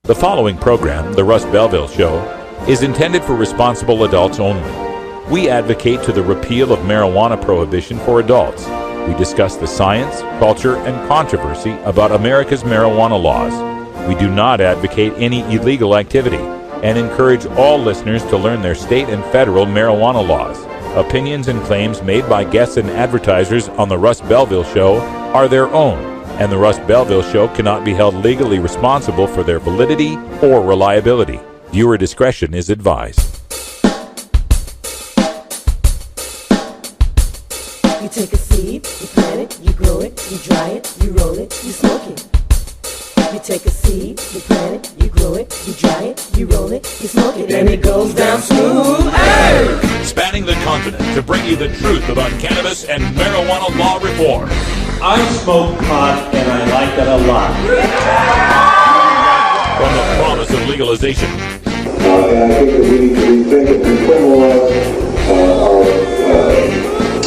The following program, The Russ Belville Show, is intended for responsible adults only. We advocate to the repeal of marijuana prohibition for adults. We discuss the science, culture, and controversy about America's marijuana laws. We do not advocate any illegal activity and encourage all listeners to learn their state and federal marijuana laws. Opinions and claims made by guests and advertisers on The Russ Belville Show are their own, and The Russ Belville Show cannot be held legally responsible for their validity or reliability. Viewer discretion is advised. You take a seed, you plant it, you grow it, you dry it, you roll it, you smoke it. You take a seed, you plant it, you grow it, you dry it, you roll it, you smoke it, and it goes down smooth. Hey! Spanning the continent to bring you the truth about cannabis and marijuana law reform. I smoke pot and I like it a lot. From the promise of legalization. And I think that we need to rethink and decriminalize our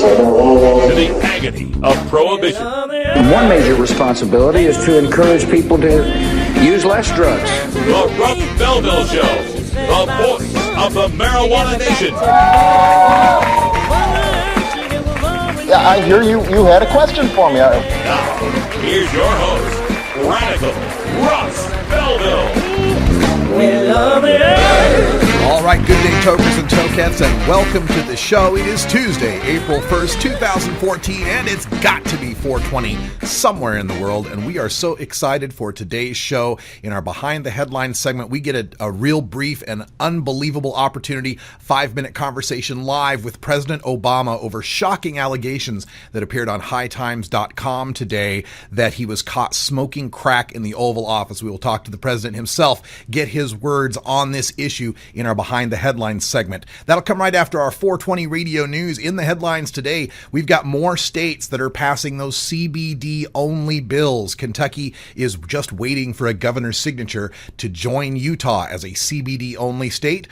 marijuana laws. To the agony of prohibition. One major responsibility is to encourage people to use less drugs. The Russ Belville Show, the voice of the marijuana nation. Yeah, I hear you had a question for me. Now, here's your host, Radical Russ Belville. We love it. All right, good day, tokers and tokettes, and welcome to the show. It is Tuesday, April 1st, 2014, and it's got to be 420 somewhere in the world, and we are so excited for today's show. In our Behind the Headlines segment, we get a real brief and unbelievable opportunity, 5-minute conversation live with President Obama over shocking allegations that appeared on hightimes.com today that he was caught smoking crack in the Oval Office. We will talk to the president himself, get his words on this issue in our Behind the Headlines segment. That'll come right after our 420 radio news. In the headlines today, we've got more states that are passing those CBD-only bills. Kentucky is just waiting for a governor's signature to join Utah as a CBD-only state.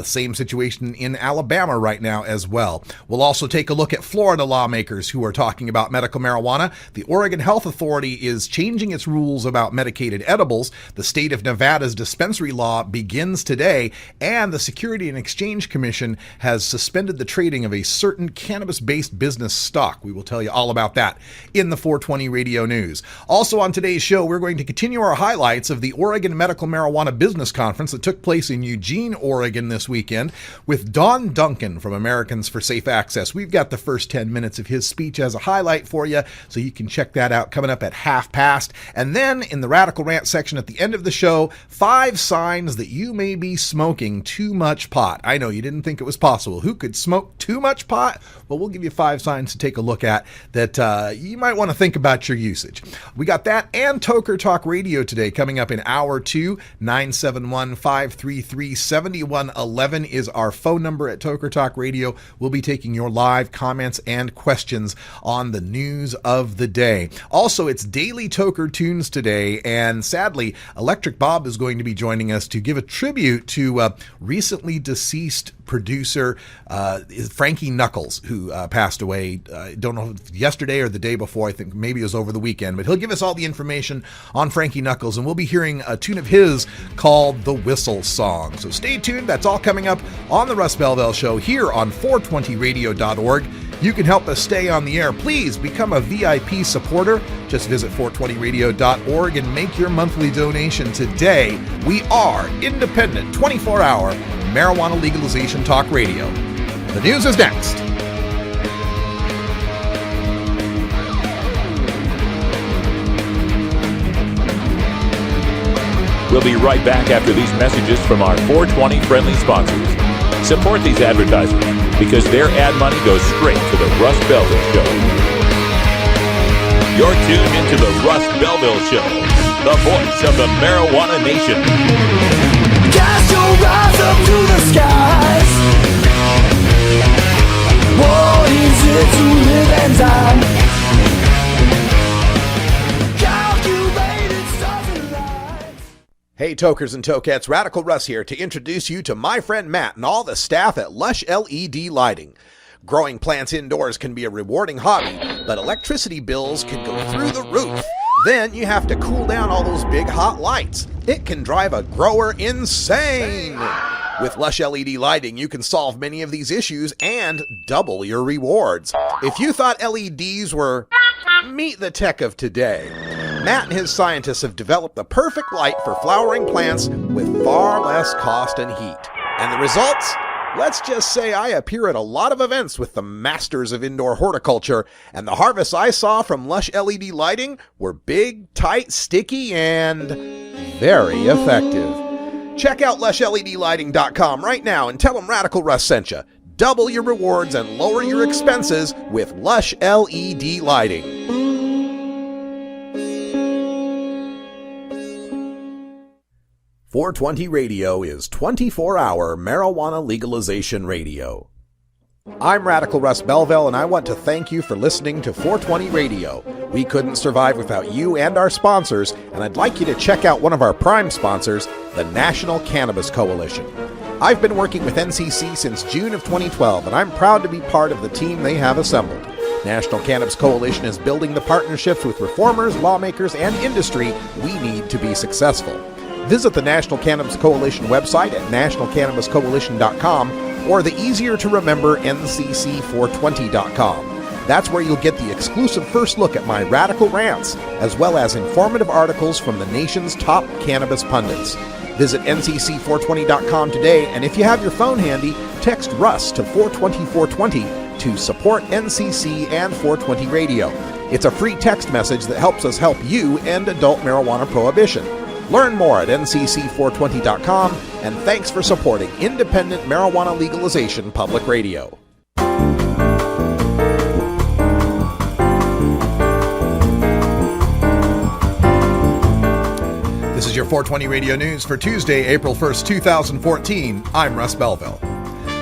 Same situation in Alabama right now as well. We'll also take a look at Florida lawmakers who are talking about medical marijuana. The Oregon Health Authority is changing its rules about medicated edibles. The state of Nevada's dispensary law begins today, and the Security and Exchange Commission has suspended the trading of a certain cannabis-based business stock. We will tell you all about that in the 420 radio news. Also on today's show, we're going to continue our highlights of the Oregon Medical Marijuana Business Conference that took place in Eugene, Oregon this weekend with Duncan from Americans for Safe Access. We've got the first 10 minutes of his speech as a highlight for you, so you can check that out coming up at 1:30. And then in the Radical Rant section at the end of the show, 5 signs that you may be smoking too much pot. I know you didn't think it was possible. Who could smoke too much pot? Well, we'll give you 5 signs to take a look at that you might want to think about your usage. We got that and Toker Talk Radio today coming up in hour 2. 971-533-7111 is our phone number at Toker Talk Radio. We'll be taking your live comments and questions on the news of the day. Also, it's Daily Toker Tunes today, and sadly, Electric Bob is going to be joining us to give a tribute to recently deceased producer Frankie Knuckles, who passed away, don't know if yesterday or the day before. I think maybe it was over the weekend, but he'll give us all the information on Frankie Knuckles, and we'll be hearing a tune of his called The Whistle Song. So stay tuned. That's all coming up on the Russ Belville Show here on 420radio.org. You can help us stay on the air. Please become a VIP supporter. Just visit 420radio.org and make your monthly donation today. We are independent, 24-hour marijuana legalization talk radio. The news is next. We'll be right back after these messages from our 420 friendly sponsors. Support these advertisers because their ad money goes straight to the Russ Belville Show. You're tuned into the Russ Belville Show, the voice of the marijuana nation. Cast your eyes up to the skies. What is it to live and die? Calculated stars and lights. Hey, tokers and tokettes, Radical Russ here to introduce you to my friend Matt and all the staff at Lush LED Lighting. Growing plants indoors can be a rewarding hobby, but electricity bills can go through the roof. Then you have to cool down all those big hot lights. It can drive a grower insane. With Lush LED lighting, you can solve many of these issues and double your rewards. If you thought LEDs were meet the tech of today, Matt and his scientists have developed the perfect light for flowering plants with far less cost and heat. And the results? Let's just say I appear at a lot of events with the masters of indoor horticulture, and the harvests I saw from Lush LED lighting were big, tight, sticky, and very effective. Check out lushledlighting.com right now and tell them Radical Russ sent you. Double your rewards and lower your expenses with Lush LED lighting. .420 Radio is 24-hour marijuana legalization radio. I'm Radical Russ Belville, and I want to thank you for listening to 420 Radio. We couldn't survive without you and our sponsors, and I'd like you to check out one of our prime sponsors, the National Cannabis Coalition. I've been working with NCC since June of 2012, and I'm proud to be part of the team they have assembled. National Cannabis Coalition is building the partnerships with reformers, lawmakers, and industry we need to be successful. Visit the National Cannabis Coalition website at nationalcannabiscoalition.com or the easier-to-remember ncc420.com. That's where you'll get the exclusive first look at my radical rants, as well as informative articles from the nation's top cannabis pundits. Visit ncc420.com today, and if you have your phone handy, text Russ to 420-420 to support NCC and 420 Radio. It's a free text message that helps us help you end adult marijuana prohibition. Learn more at ncc420.com, and thanks for supporting independent marijuana legalization public radio. This is your 420 Radio News for Tuesday, April 1st, 2014. I'm Russ Belville.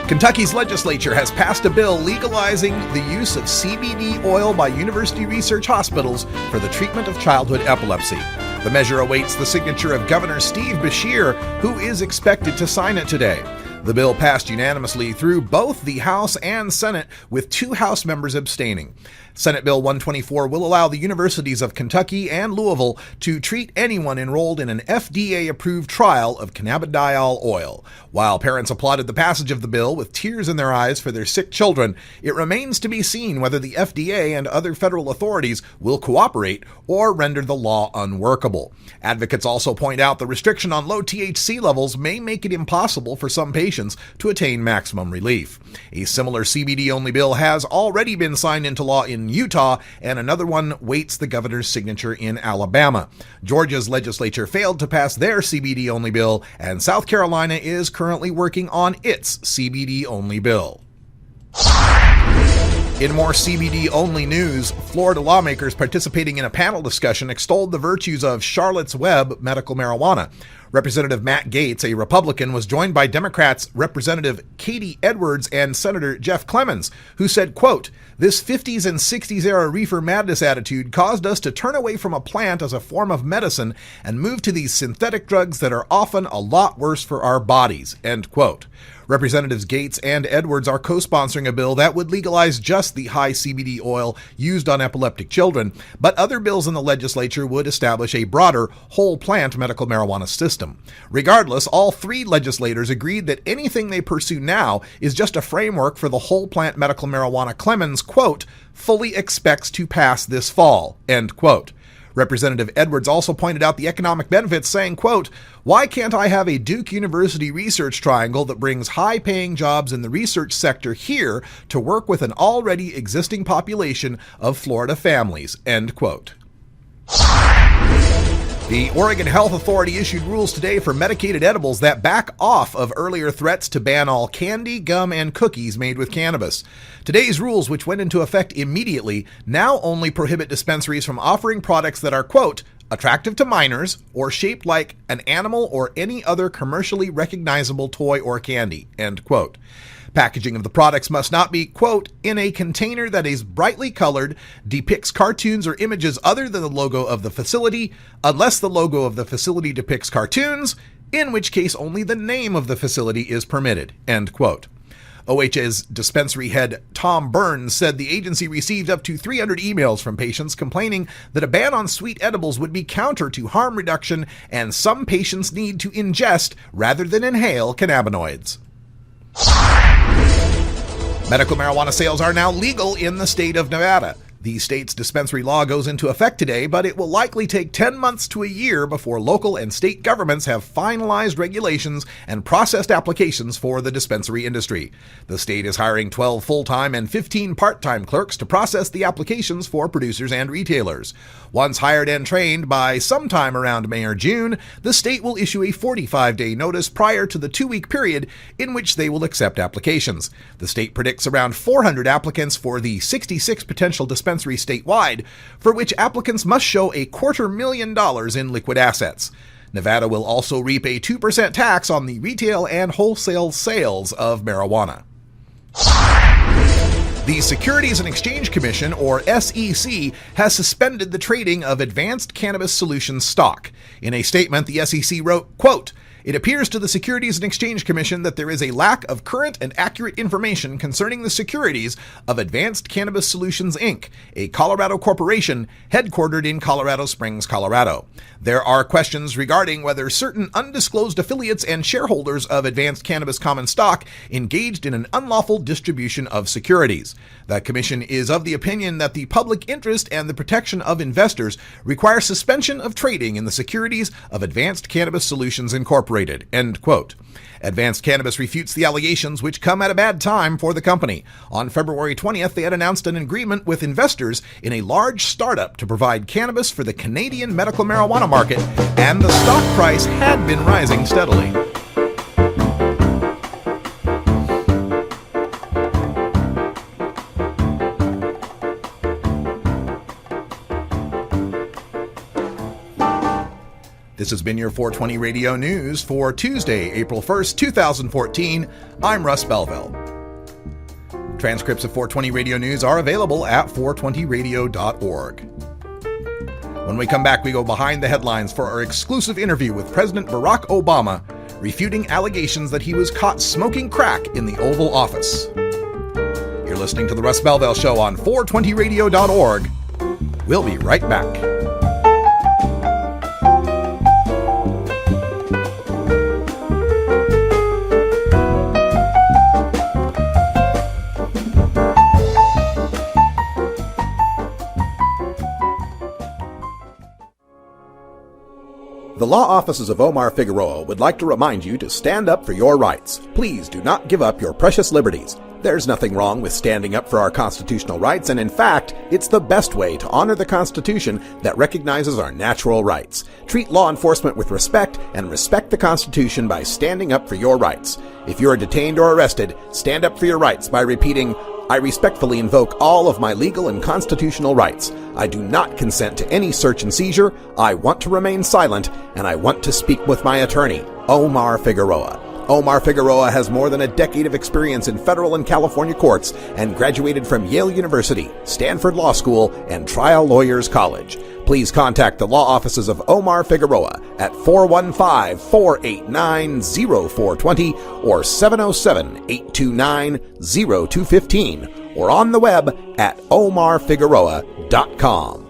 Kentucky's legislature has passed a bill legalizing the use of CBD oil by university research hospitals for the treatment of childhood epilepsy. The measure awaits the signature of Governor Steve Beshear, who is expected to sign it today. The bill passed unanimously through both the House and Senate, with 2 House members abstaining. Senate Bill 124 will allow the universities of Kentucky and Louisville to treat anyone enrolled in an FDA-approved trial of cannabidiol oil. While parents applauded the passage of the bill with tears in their eyes for their sick children, it remains to be seen whether the FDA and other federal authorities will cooperate or render the law unworkable. Advocates also point out the restriction on low THC levels may make it impossible for some patients to attain maximum relief. A similar CBD-only bill has already been signed into law in Utah, and another one waits the governor's signature in Alabama. Georgia's legislature failed to pass their CBD-only bill, and South Carolina is currently working on its CBD-only bill. In more CBD-only news, Florida lawmakers participating in a panel discussion extolled the virtues of Charlotte's Web medical marijuana. Representative Matt Gaetz, a Republican, was joined by Democrats Representative Katie Edwards and Senator Jeff Clemens, who said, quote, "This 50s and 60s era reefer madness attitude caused us to turn away from a plant as a form of medicine and move to these synthetic drugs that are often a lot worse for our bodies," end quote. Representatives Gaetz and Edwards are co-sponsoring a bill that would legalize just the high CBD oil used on epileptic children, but other bills in the legislature would establish a broader whole plant medical marijuana system. Regardless, all 3 legislators agreed that anything they pursue now is just a framework for the whole plant medical marijuana Clemens, quote, "fully expects to pass this fall," end quote. Representative Edwards also pointed out the economic benefits, saying, quote, "Why can't I have a Duke University research triangle that brings high-paying jobs in the research sector here to work with an already existing population of Florida families," end quote. The Oregon Health Authority issued rules today for medicated edibles that back off of earlier threats to ban all candy, gum, and cookies made with cannabis. Today's rules, which went into effect immediately, now only prohibit dispensaries from offering products that are, quote, "attractive to minors or shaped like an animal or any other commercially recognizable toy or candy," end quote. Packaging of the products must not be, quote, "in a container that is brightly colored, depicts cartoons or images other than the logo of the facility, unless the logo of the facility depicts cartoons, in which case only the name of the facility is permitted," end quote. OHA's dispensary head Tom Burns said the agency received up to 300 emails from patients complaining that a ban on sweet edibles would be counter to harm reduction and some patients need to ingest rather than inhale cannabinoids. Medical marijuana sales are now legal in the state of Nevada. The state's dispensary law goes into effect today, but it will likely take 10 months to a year before local and state governments have finalized regulations and processed applications for the dispensary industry. The state is hiring 12 full-time and 15 part-time clerks to process the applications for producers and retailers. Once hired and trained by sometime around May or June, the state will issue a 45-day notice prior to the 2-week period in which they will accept applications. The state predicts around 400 applicants for the 66 potential dispensaries statewide, for which applicants must show $250,000 in liquid assets. Nevada will also reap a 2% tax on the retail and wholesale sales of marijuana. The Securities and Exchange Commission, or SEC, has suspended the trading of Advanced Cannabis Solutions stock. In a statement, the SEC wrote, quote, "It appears to the Securities and Exchange Commission that there is a lack of current and accurate information concerning the securities of Advanced Cannabis Solutions, Inc., a Colorado corporation headquartered in Colorado Springs, Colorado. There are questions regarding whether certain undisclosed affiliates and shareholders of Advanced Cannabis common stock engaged in an unlawful distribution of securities. The Commission is of the opinion that the public interest and the protection of investors require suspension of trading in the securities of Advanced Cannabis Solutions, Incorporated." End quote. Advanced Cannabis refutes the allegations, which come at a bad time for the company. On February 20th, they had announced an agreement with investors in a large startup to provide cannabis for the Canadian medical marijuana market, and the stock price had been rising steadily. This has been your 420 Radio News for Tuesday, April 1st, 2014. I'm Russ Belville. Transcripts of 420 Radio News are available at 420radio.org. When we come back, we go behind the headlines for our exclusive interview with President Barack Obama, refuting allegations that he was caught smoking crack in the Oval Office. You're listening to The Russ Belville Show on 420radio.org. We'll be right back. The law offices of Omar Figueroa would like to remind you to stand up for your rights. Please do not give up your precious liberties. There's nothing wrong with standing up for our constitutional rights, and in fact, it's the best way to honor the Constitution that recognizes our natural rights. Treat law enforcement with respect and respect the Constitution by standing up for your rights. If you are detained or arrested, stand up for your rights by repeating, "I respectfully invoke all of my legal and constitutional rights. I do not consent to any search and seizure. I want to remain silent, and I want to speak with my attorney, Omar Figueroa." Omar Figueroa has more than a decade of experience in federal and California courts and graduated from Yale University, Stanford Law School, and Trial Lawyers College. Please contact the law offices of Omar Figueroa at 415-489-0420 or 707-829-0215 or on the web at omarfigueroa.com.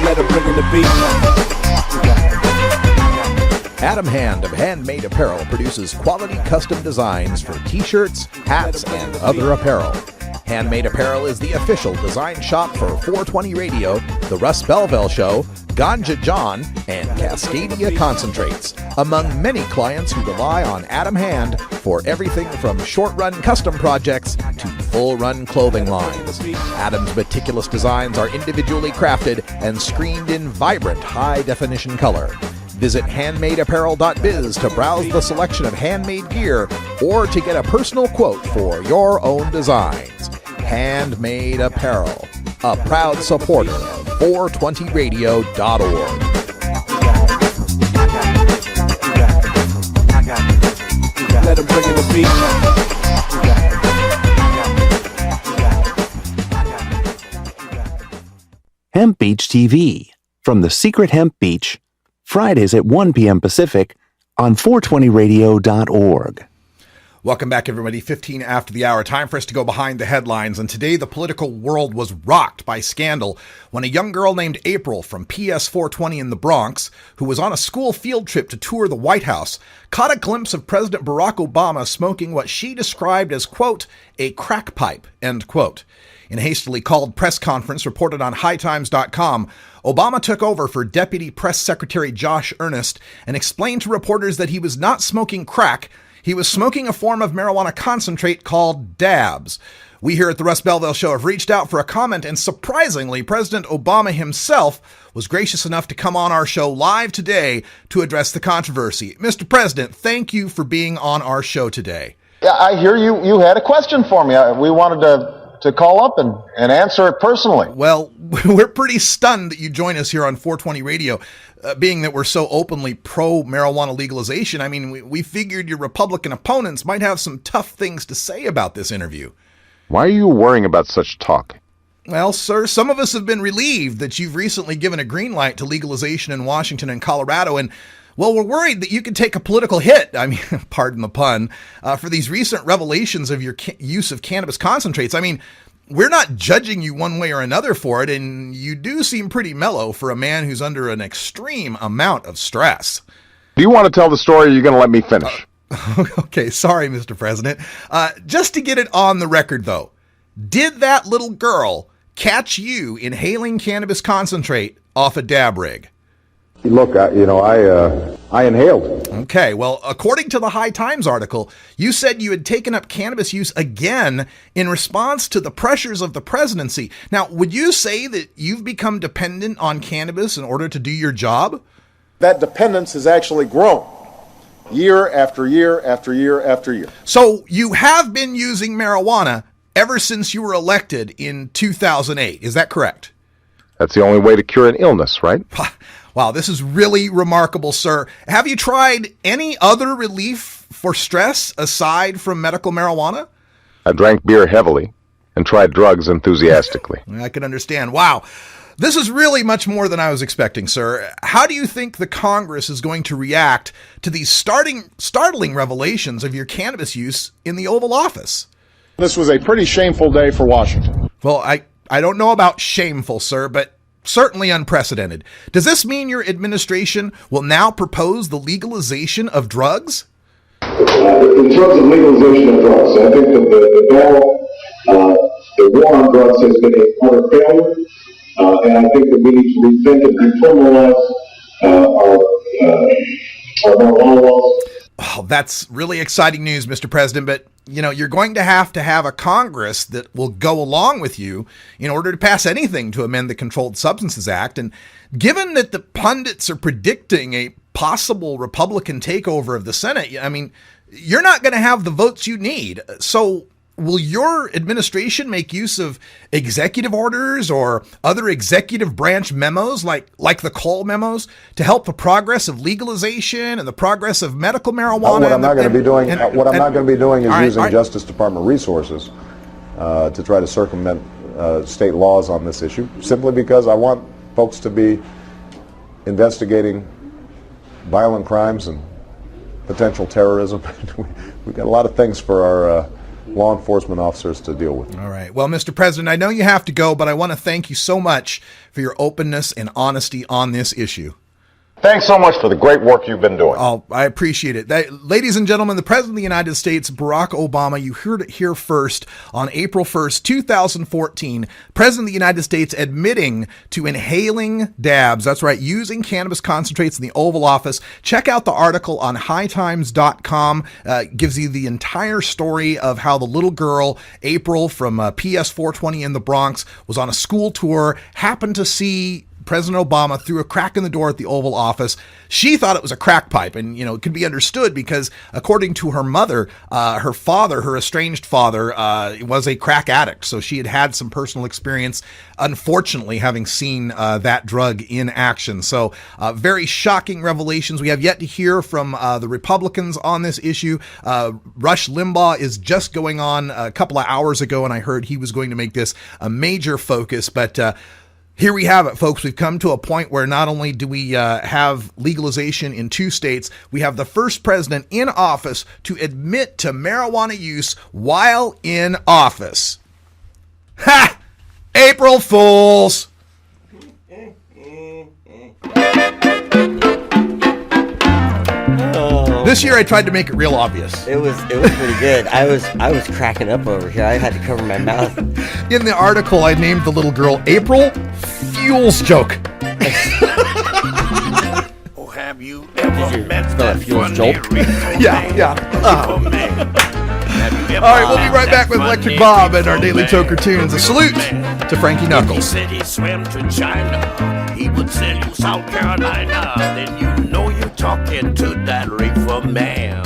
Let him bring in the beat. Adam Hand of Handmade Apparel produces quality custom designs for t-shirts, hats, and other apparel. Handmade Apparel is the official design shop for 420 Radio, The Russ Belville Show, Ganja John, and Cascadia Concentrates, among many clients who rely on Adam Hand for everything from short-run custom projects to full-run clothing lines. Adam's meticulous designs are individually crafted and screened in vibrant high-definition color. Visit handmadeapparel.biz to browse the selection of handmade gear or to get a personal quote for your own designs. Handmade Apparel, a proud supporter of 420radio.org. Let him bring in the beat. Hemp Beach TV. From the secret hemp beach, Fridays at 1 p.m. Pacific, on 420radio.org. Welcome back, everybody. 15 after the hour. Time for us to go behind the headlines. And today, the political world was rocked by scandal when a young girl named April from PS 420 in the Bronx, who was on a school field trip to tour the White House, caught a glimpse of President Barack Obama smoking what she described as, quote, a crack pipe, end quote. In a hastily called press conference reported on hightimes.com, Obama took over for Deputy Press Secretary Josh Earnest and explained to reporters that he was not smoking crack. He was smoking a form of marijuana concentrate called dabs. We here at the Russ Belville Show have reached out for a comment, and surprisingly, President Obama himself was gracious enough to come on our show live today to address the controversy. Mr. President, thank you for being on our show today. Yeah, I hear you had a question for me. We wanted to call up and answer it personally. Well, we're pretty stunned that you join us here on 420 Radio, being that we're so openly pro-marijuana legalization. I mean, we figured your Republican opponents might have some tough things to say about this interview. Why are you worrying about such talk? Well, sir, some of us have been relieved that you've recently given a green light to legalization in Washington and Colorado, and well, we're worried that you could take a political hit, I mean, pardon the pun, for these recent revelations of your use of cannabis concentrates. I mean, we're not judging you one way or another for it, and you do seem pretty mellow for a man who's under an extreme amount of stress. Do you want to tell the story, or are you going to let me finish? Okay, sorry, Mr. President. Just to get it on the record, though, did that little girl catch you inhaling cannabis concentrate off a dab rig? Look, I inhaled. Okay, well, according to the High Times article, you said you had taken up cannabis use again in response to the pressures of the presidency. Now, would you say that you've become dependent on cannabis in order to do your job? That dependence has actually grown year after year after year after year. So you have been using marijuana ever since you were elected in 2008. Is that correct? That's the only way to cure an illness, right? Wow, this is really remarkable, sir. Have you tried any other relief for stress aside from medical marijuana? I drank beer heavily and tried drugs enthusiastically. I can understand. Wow. This is really much more than I was expecting, sir. How do you think the Congress is going to react to these startling revelations of your cannabis use in the Oval Office? This was a pretty shameful day for Washington. Well, I don't know about shameful, sir, but certainly unprecedented. Does this mean your administration will now propose the legalization of drugs? In terms of legalization of drugs, I think that the battle, the war on drugs has been a utter failure, and I think that we need to rethink and decriminalize our marijuana laws. Oh, that's really exciting news, Mr. President, but you're going to have a Congress that will go along with you in order to pass anything to amend the Controlled Substances Act. And given that the pundits are predicting a possible Republican takeover of the Senate, I mean, you're not going to have the votes you need. So will your administration make use of executive orders or other executive branch memos like the Cole memos to help the progress of legalization and the progress of medical marijuana? What I'm not going to be doing is using Justice Department resources to try to circumvent state laws on this issue, simply because I want folks to be investigating violent crimes and potential terrorism. We've got a lot of things for our law enforcement officers to deal with. All right. Well, Mr. President, I know you have to go, but I want to thank you so much for your openness and honesty on this issue. Thanks so much for the great work you've been doing. Oh, I appreciate it. Ladies and gentlemen, the President of the United States, Barack Obama, you heard it here first on April 1st, 2014. President of the United States admitting to inhaling dabs. That's right, using cannabis concentrates in the Oval Office. Check out the article on hightimes.com. Gives you the entire story of how the little girl, April from PS 420 in the Bronx, was on a school tour, happened to see President Obama threw a crack in the door at the Oval Office. She thought it was a crack pipe, and it could be understood because, according to her mother, her father, her estranged father, was a crack addict. So she had some personal experience, unfortunately, having seen that drug in action. So very shocking revelations. We have yet to hear from the Republicans on this issue. Rush Limbaugh is just going on a couple of hours ago, and I heard he was going to make this a major focus, but Here we have it, folks. We've come to a point where not only do we have legalization in 2 states, we have the first president in office to admit to marijuana use while in office. Ha! April Fools! This year I tried to make it real obvious. It was pretty good. I was cracking up over here. I had to cover my mouth. In the article, I named the little girl April Fuels Joke. Oh, have you ever met that Fuels Jolt? Yeah. All right, we'll be right back with Electric Bob and our Daily Toker Tunes. A salute to Frankie Knuckles. He said he swam to China. He would sell you South Carolina. Then you know you're talking to that reefer man.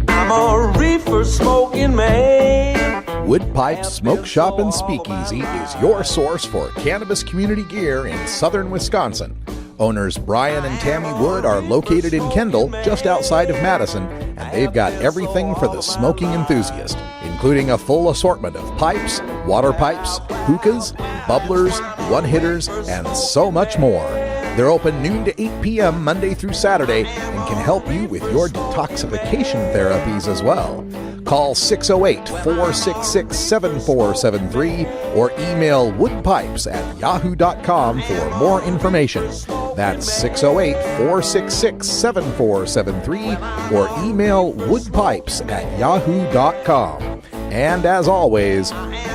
I'm a reefer smoking man. Wood Pipe Smoke Shop and Speakeasy is your source for cannabis community gear in southern Wisconsin. Owners Brian and Tammy Wood are located in Kendall, just outside of Madison, and they've got everything for the smoking enthusiast, including a full assortment of pipes, water pipes, hookahs, bubblers, one-hitters, and so much more. They're open noon to 8 p.m. Monday through Saturday and can help you with your detoxification therapies as well. Call 608-466-7473 or email woodpipes@yahoo.com for more information. That's 608-466-7473 or email woodpipes@yahoo.com. And as always,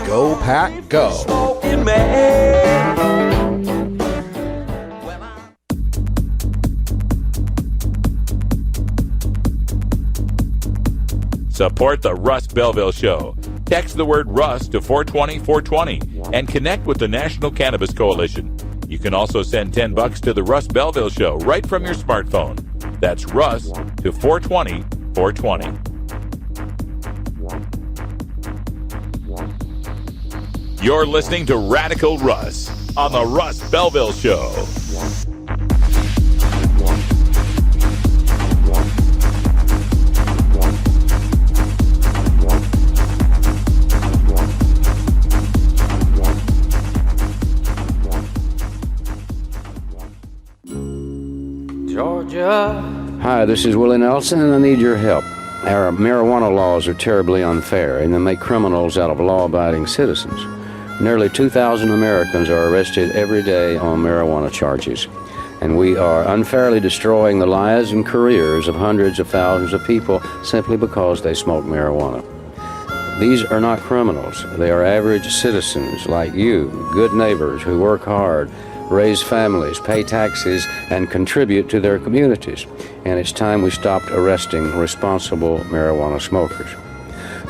go pack go. Support the Russ Belville Show. Text the word Russ to 420-420 and connect with the National Cannabis Coalition. You can also send $10 to the Russ Belville Show right from your smartphone. That's Russ to 420-420. You're listening to Radical Russ on the Russ Belville Show. Georgia. Hi, this is Willie Nelson, and I need your help. Our marijuana laws are terribly unfair, and they make criminals out of law-abiding citizens. Nearly 2,000 Americans are arrested every day on marijuana charges, and we are unfairly destroying the lives and careers of hundreds of thousands of people simply because they smoke marijuana. These are not criminals. They are average citizens like you, good neighbors who work hard, raise families, pay taxes, and contribute to their communities. And it's time we stopped arresting responsible marijuana smokers.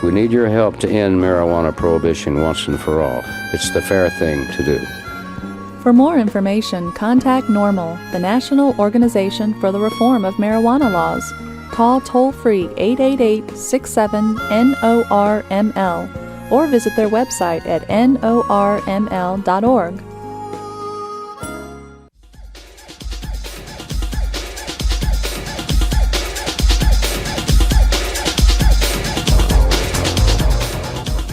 We need your help to end marijuana prohibition once and for all. It's the fair thing to do. For more information, contact NORML, the National Organization for the Reform of Marijuana Laws. Call toll-free 888-67-NORML or visit their website at norml.org.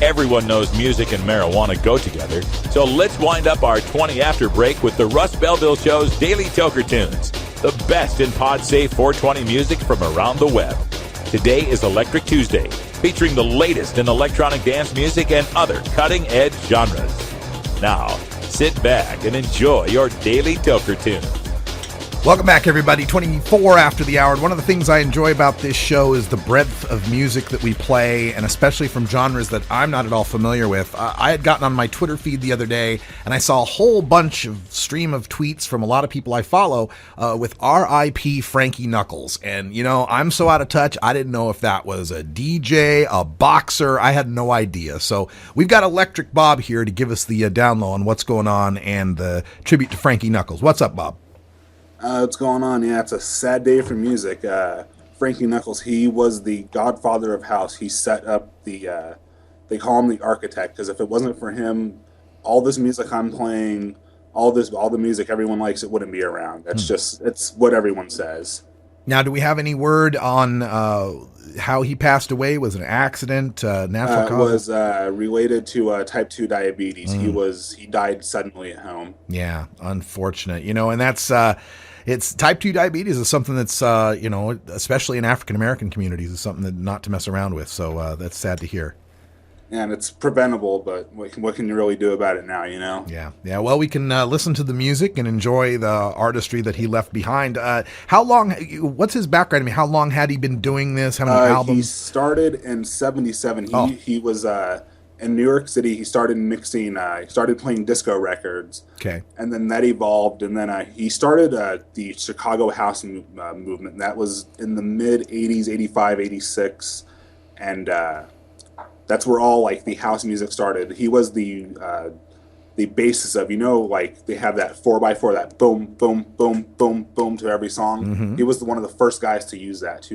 Everyone knows music and marijuana go together, so let's wind up our 20 after break with the Russ Belville Show's Daily Toker Tunes, the best in pod-safe 420 music from around the web. Today is Electric Tuesday, featuring the latest in electronic dance music and other cutting-edge genres. Now, sit back and enjoy your Daily Toker Tunes. Welcome back, everybody. 24 after the hour. And one of the things I enjoy about this show is the breadth of music that we play, and especially from genres that I'm not at all familiar with. I had gotten on my Twitter feed the other day, and I saw a whole bunch of stream of tweets from a lot of people I follow with R.I.P. Frankie Knuckles. And, you know, I'm so out of touch, I didn't know if that was a DJ, a boxer. I had no idea. So we've got Electric Bob here to give us the down low on what's going on and the tribute to Frankie Knuckles. What's up, Bob? What's going on? Yeah, it's a sad day for music. Frankie Knuckles, he was the godfather of house. He set up the, they call him the architect, because if it wasn't for him, all this music I'm playing, all the music everyone likes, it wouldn't be around. That's just, it's what everyone says. Now, do we have any word on how he passed away? Was it an accident, natural cause? It was related to type 2 diabetes. He died suddenly at home. Yeah, unfortunate. And that's it's type 2 diabetes is something that's especially in African American communities, is something that not to mess around with. So that's sad to hear. And it's preventable, but what can you really do about it now, Yeah. Well, we can listen to the music and enjoy the artistry that he left behind. How long, what's his background? I mean, how long had he been doing this? How many albums? He started in 77. He was in New York City. He started mixing, he started playing disco records. Okay. And then that evolved. And then he started the Chicago house movement. That was in the mid-80s, 85, 86. And that's where all like the house music started. He was the basis of, like they have that 4x4, that boom, boom, boom, boom, boom to every song. Mm-hmm. He was one of the first guys to use that,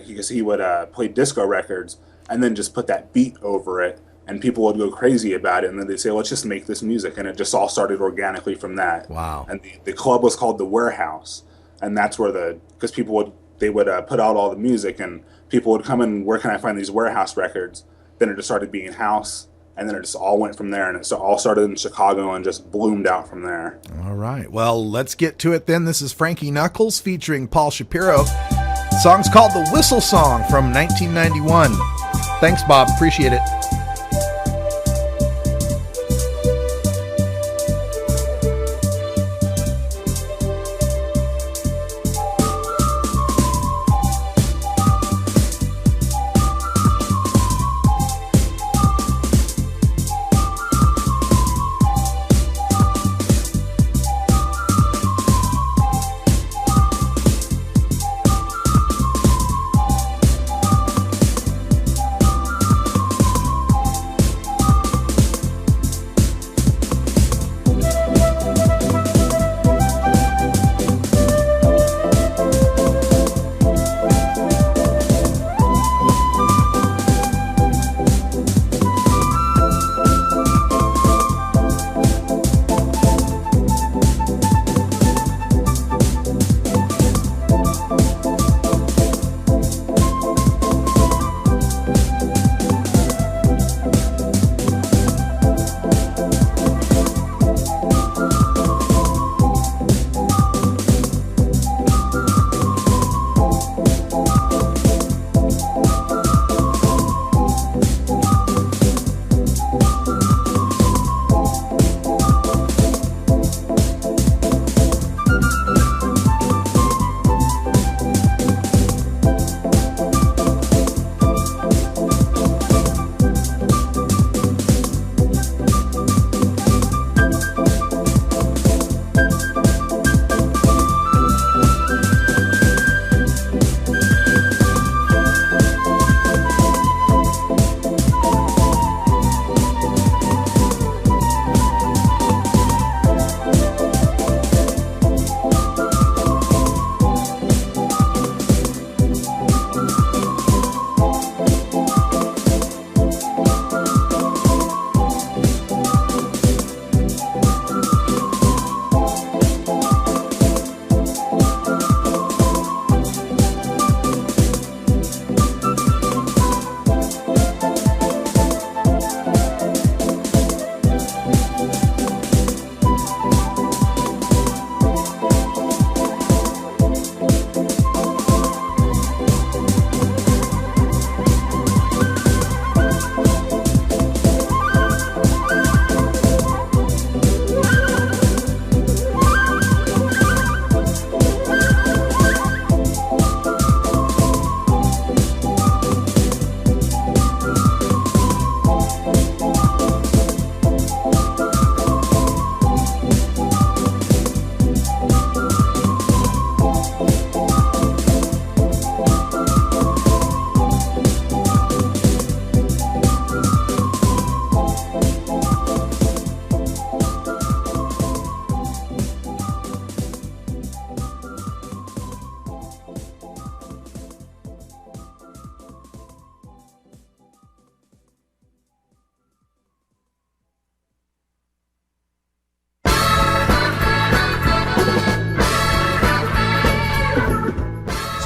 because he would play disco records and then just put that beat over it, and people would go crazy about it. And then they'd say, let's just make this music. And it just all started organically from that. Wow. And the club was called The Warehouse. And that's where because people would put out all the music, and people would come in, where can I find these Warehouse records? Then it just started being house, and then it just all went from there, and it all started in Chicago and just bloomed out from there. All right. Well, let's get to it then. This is Frankie Knuckles featuring Paul Shapiro. The song's called The Whistle Song from 1991. Thanks, Bob. Appreciate it.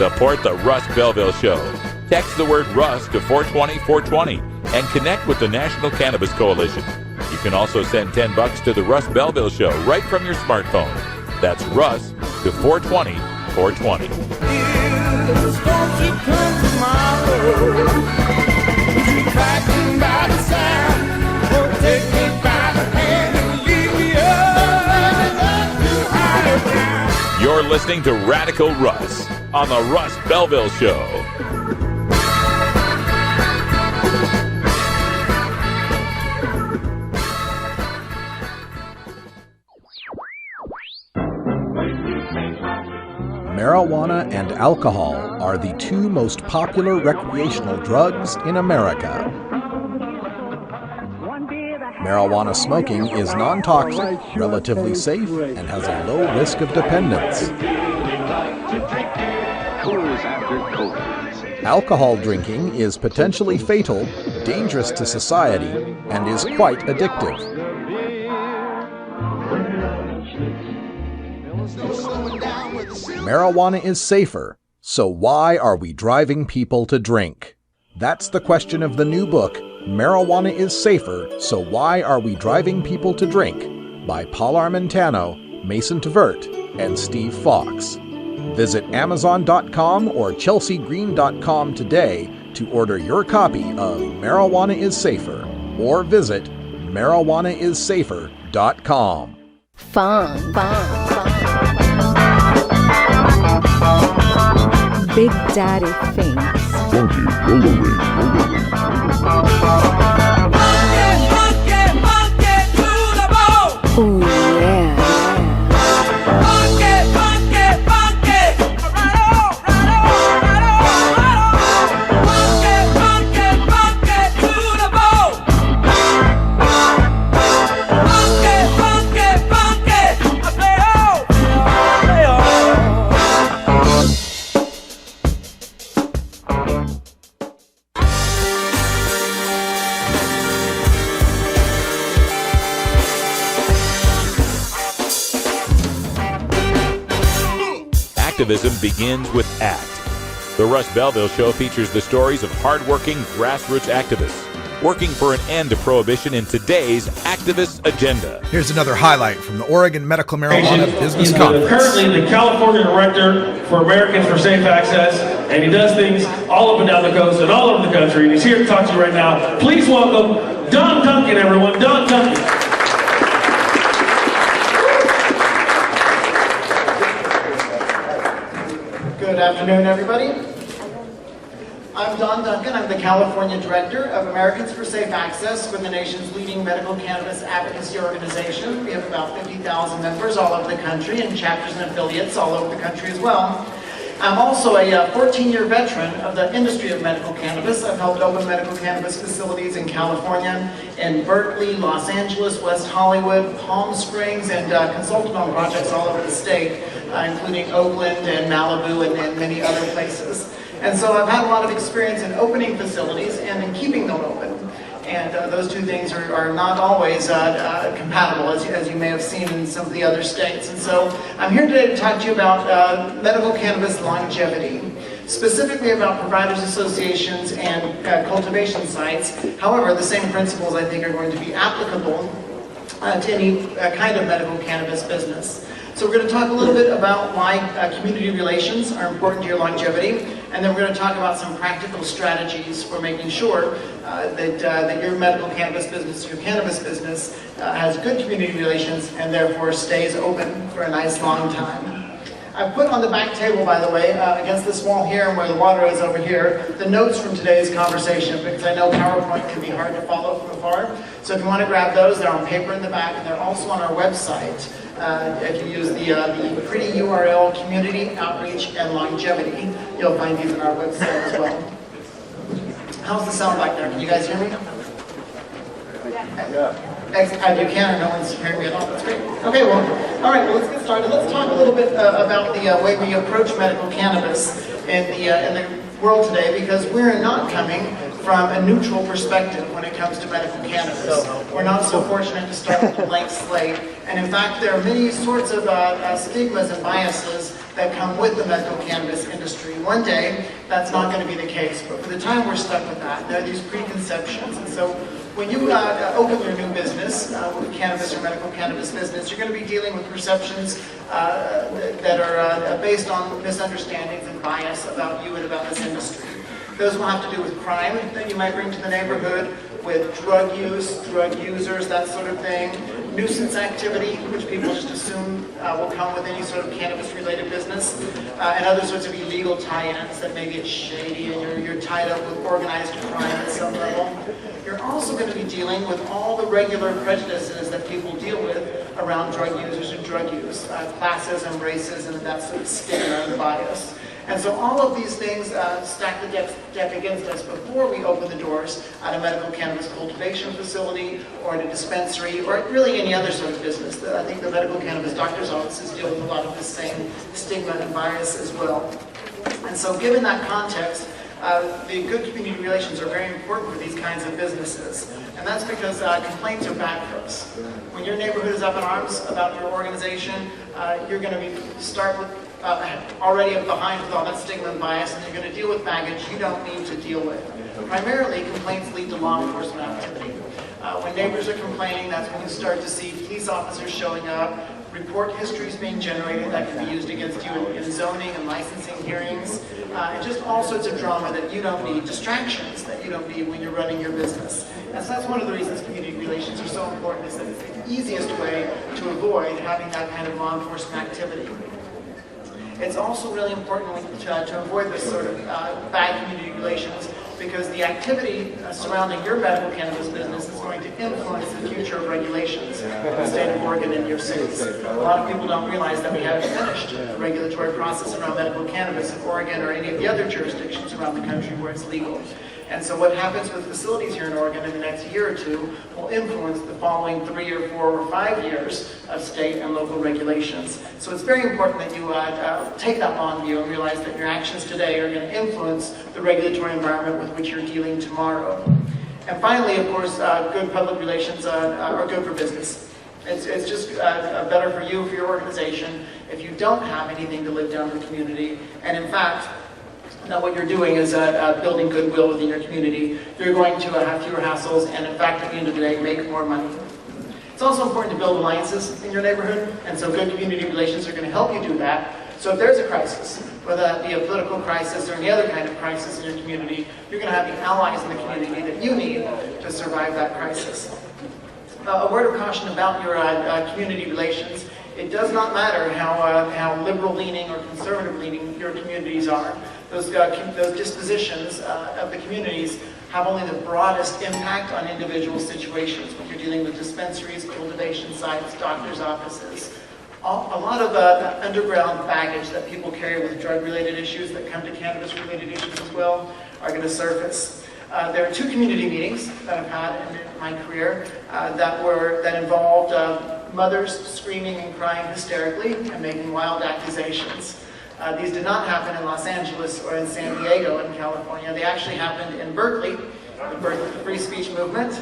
Support the Russ Belville Show. Text the word Russ to 420-420 and connect with the National Cannabis Coalition. You can also send $10 to the Russ Belville Show right from your smartphone. That's Russ to 420-420. You're listening to Radical Russ on the Russ Belville Show. Marijuana and alcohol are the two most popular recreational drugs in America. Marijuana smoking is non-toxic, relatively safe, and has a low risk of dependence. Alcohol drinking is potentially fatal, dangerous to society, and is quite addictive. Marijuana is safer, so why are we driving people to drink? That's the question of the new book, Marijuana is Safer, So Why Are We Driving People to Drink? By Paul Armentano, Mason Tvert, and Steve Fox. Visit Amazon.com or ChelseaGreen.com today to order your copy of Marijuana is Safer, or visit MarijuanaIsSafer.com. Fun. Big Daddy thinks. Funky Hillary. Ooh, yeah. Activism begins with ACT. The Russ Belville Show features the stories of hardworking grassroots activists working for an end to prohibition in today's activist agenda. Here's another highlight from the Oregon Medical Marijuana Business Conference. Currently the California Director for Americans for Safe Access, and he does things all up and down the coast and all over the country, and he's here to talk to you right now. Please welcome Duncan, everyone. Duncan. Good afternoon, everybody. I'm Duncan. I'm the California Director of Americans for Safe Access with the nation's leading medical cannabis advocacy organization. We have about 50,000 members all over the country and chapters and affiliates all over the country as well. I'm also a 14-year veteran of the industry of medical cannabis. I've helped open medical cannabis facilities in California, in Berkeley, Los Angeles, West Hollywood, Palm Springs, and consulted on projects all over the state, including Oakland and Malibu and many other places. And so I've had a lot of experience in opening facilities and in keeping them open. And those two things are not always compatible, as you may have seen in some of the other states. And so I'm here today to talk to you about medical cannabis longevity, specifically about providers associations and cultivation sites. However, the same principles I think are going to be applicable to any kind of medical cannabis business. So we're going to talk a little bit about why community relations are important to your longevity, and then we're going to talk about some practical strategies for making sure that your medical cannabis business, your cannabis business, has good community relations and therefore stays open for a nice long time. I've put on the back table, by the way, against this wall here and where the water is over here, the notes from today's conversation, because I know PowerPoint can be hard to follow from afar. So if you want to grab those, they're on paper in the back, and they're also on our website. If you use the pretty URL, Community Outreach and Longevity, you'll find these on our website as well. How's the sound back there? Can you guys hear me? Yeah. You can, or no one's hearing me at all. That's great. Okay, well, all right, well, let's get started. Let's talk a little bit about the way we approach medical cannabis in the world today, because we're not coming from a neutral perspective when it comes to medical cannabis. We're not so fortunate to start with a blank slate, and in fact there are many sorts of stigmas and biases that come with the medical cannabis industry. One day, that's not going to be the case, but for the time we're stuck with that. There are these preconceptions, and so when you open your new business, with cannabis or medical cannabis business, you're going to be dealing with perceptions that are based on misunderstandings and bias about you and about this industry. Those will have to do with crime that you might bring to the neighborhood, with drug use, drug users, that sort of thing, nuisance activity, which people just assume will come with any sort of cannabis-related business, and other sorts of illegal tie-ins that maybe it's shady and you're tied up with organized crime at some level. You're also going to be dealing with all the regular prejudices that people deal with around drug users and drug use, classism, racism, and that sort of stigma and bias. And so all of these things stack the deck against us before we open the doors at a medical cannabis cultivation facility or at a dispensary or really any other sort of business. I think the medical cannabis doctor's offices deal with a lot of the same stigma and bias as well. And so given that context, the good community relations are very important for these kinds of businesses. And that's because complaints are bad for us. When your neighborhood is up in arms about your organization, you're going to start with already behind with all that stigma and bias, and you're going to deal with baggage you don't need to deal with. Primarily, complaints lead to law enforcement activity. When neighbors are complaining, that's when you start to see police officers showing up, report histories being generated that can be used against you in zoning and licensing hearings, and just all sorts of drama that you don't need, distractions that you don't need when you're running your business. And so that's one of the reasons community relations are so important, is that it's the easiest way to avoid having that kind of law enforcement activity. It's also really important to avoid this sort of bad community relations, because the activity surrounding your medical cannabis business is going to influence the future of regulations in the state of Oregon and your cities. A lot of people don't realize that we haven't finished the regulatory process around medical cannabis in Oregon or any of the other jurisdictions around the country where it's legal. And so what happens with facilities here in Oregon in the next year or two will influence the following 3 or 4 or 5 years of state and local regulations. So it's very important that you take that long view and realize that your actions today are going to influence the regulatory environment with which you're dealing tomorrow. And finally, of course, good public relations are good for business. It's just better for you, for your organization, if you don't have anything to live down in the community. And in fact, now what you're doing is building goodwill within your community. You're going to have fewer hassles and, in fact, at the end of the day, make more money. It's also important to build alliances in your neighborhood, and so good community relations are going to help you do that. So if there's a crisis, whether that be a political crisis or any other kind of crisis in your community, you're going to have the allies in the community that you need to survive that crisis. A word of caution about your community relations. It does not matter how liberal-leaning or conservative-leaning your communities are. Those dispositions of the communities have only the broadest impact on individual situations when you're dealing with dispensaries, cultivation sites, doctors' offices. A lot of underground baggage that people carry with drug-related issues that come to cannabis-related issues as well are going to surface. There are 2 community meetings that I've had in my career that involved mothers screaming and crying hysterically and making wild accusations. These did not happen in Los Angeles or in San Diego in California. They actually happened in Berkeley, the birth of the free speech movement,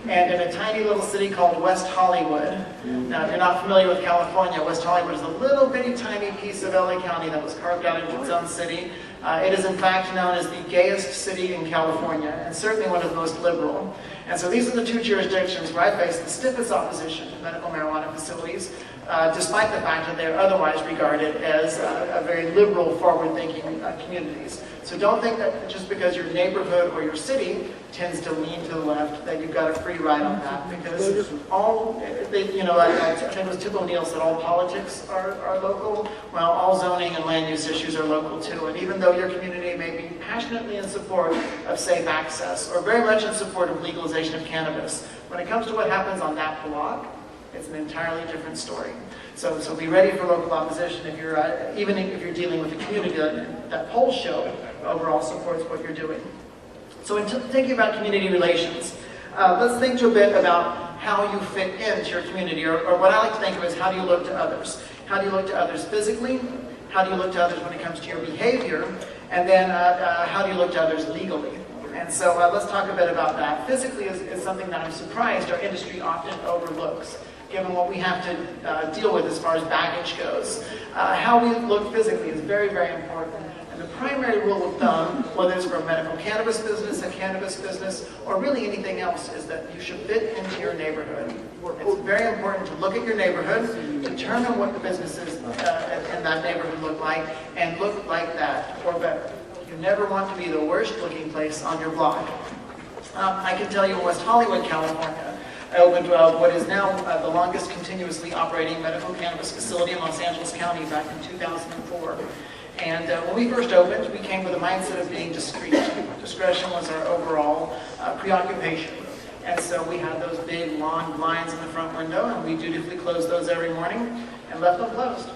and in a tiny little city called West Hollywood. Now, if you're not familiar with California, West Hollywood is a little bitty tiny piece of LA County that was carved out into its own city. It is in fact known as the gayest city in California, and certainly one of the most liberal. And so these are the 2 jurisdictions where I face the stiffest opposition to medical marijuana facilities, despite the fact that they're otherwise regarded as a very liberal, forward-thinking communities. So don't think that just because your neighborhood or your city tends to lean to the left that you've got a free ride on that, because I think it was Tip O'Neill said all politics are local. Well, all zoning and land use issues are local too. And even though your community may be passionately in support of safe access or very much in support of legalization of cannabis, when it comes to what happens on that block, it's an entirely different story. So be ready for local opposition if you're even if you're dealing with a community that polls show overall supports what you're doing. So in thinking about community relations, let's think a bit about how you fit into your community, or what I like to think of as how do you look to others. How do you look to others physically? How do you look to others when it comes to your behavior? And then how do you look to others legally? And so let's talk a bit about that. Physically is something that I'm surprised our industry often overlooks. given what we have to deal with as far as baggage goes. How we look physically is very, very important. And the primary rule of thumb, whether it's for a medical cannabis business, or really anything else, is that you should fit into your neighborhood. It's very important to look at your neighborhood, determine what the businesses in that neighborhood look like, and look like that or better. You never want to be the worst looking place on your block. I can tell you in West Hollywood, California, I opened what is now the longest continuously operating medical cannabis facility in Los Angeles County back in 2004. And when we first opened, we came with a mindset of being discreet. Discretion was our overall preoccupation. And so we had those big, long blinds in the front window, and we dutifully closed those every morning and left them closed.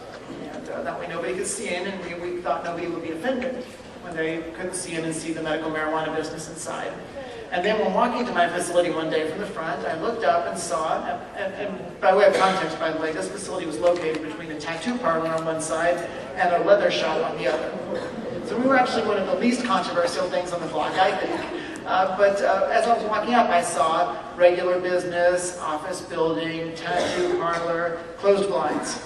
And that way nobody could see in, and we thought nobody would be offended when they couldn't see in and see the medical marijuana business inside. And then when walking to my facility one day from the front, I looked up and saw, and by way of context, by the way, this facility was located between a tattoo parlor on one side and a leather shop on the other. So we were actually one of the least controversial things on the block, I think. But as I was walking up, I saw regular business, office building, tattoo parlor, closed blinds,